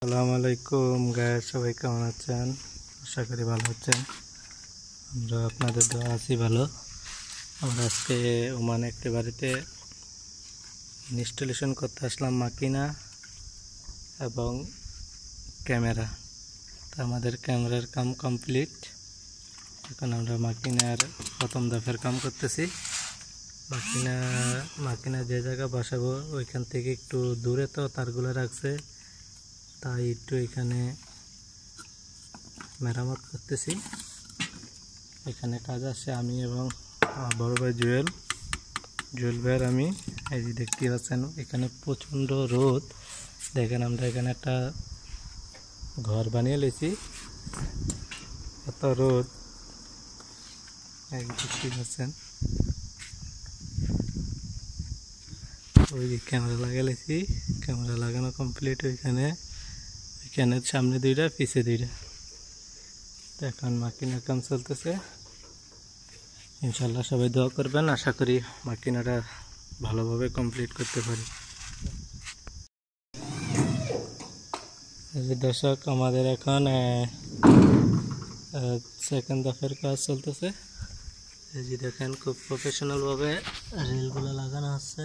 আসসালামু আলাইকুম গাইস, সবাই কেমন আছেন? আশা করি ভালো আছেন। আমরা আপনাদের দোয়া আছি ভালো। আমরা আজকে ওমান একটি বাড়িতে ইনস্টলেশন করতে আসলাম মাকিনা এবং ক্যামেরা। তো আমাদের ক্যামেরার কাম কমপ্লিট। এখন আমরা মাকিনার প্রথম দফের কাম করতেছি। মাকিনা যে জায়গা বসাবো ওইখান থেকে একটু দূরে তো তারগুলো রাখছে, তাই একটু এখানে মেরামত করতেছি। এখানে কাজ আছে আমি এবং বড় ভাই জুয়েল ভাইয়ের আমি। এই যে দেখতে পাচ্ছেন এখানে প্রচণ্ড রোদ। দেখেন আমরা এখানে একটা ঘর বানিয়ে লেছি, এত রোদ। এই দেখতে পাচ্ছেন ওই যে ক্যামেরা লাগিয়ে লেছি, ক্যামেরা লাগানো কমপ্লিট। ওইখানে সামনে দুইটা পিছে দুইটা। তো এখন মাকিনার কাম চলতেছে। ইনশাল্লাহ সবাই দোয়া করবেন, আশা করি মাকিনাটা ভালোভাবে কমপ্লিট করতে পারি। দর্শক, আমাদের এখন সেকেন্ড দফের কাজ চলতেছে। এই যে দেখেন খুব প্রফেশনালভাবে রেলগুলো লাগানো হচ্ছে।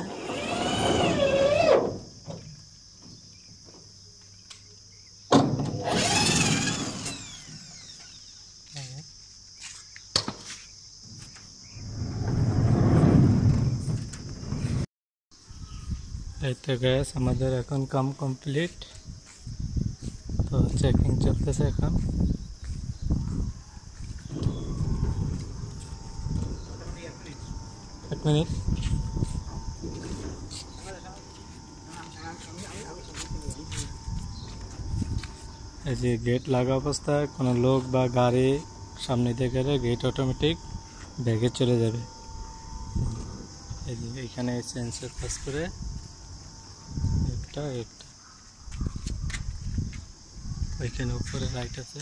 এই তো গ্যাস আমাদের এখন কাম কমপ্লিট। তো চেকিং চলতেছে এখন। এক মিনিট। এই যে গেট লাগা অবস্থায় কোনো লোক বা গাড়ি সামনে দিয়ে গেলে গেট অটোমেটিক ব্যাগে চলে যাবে। এই যে এখানে সেন্সর কাজ করে একটা ওইখানে উপরে লাইট আছে।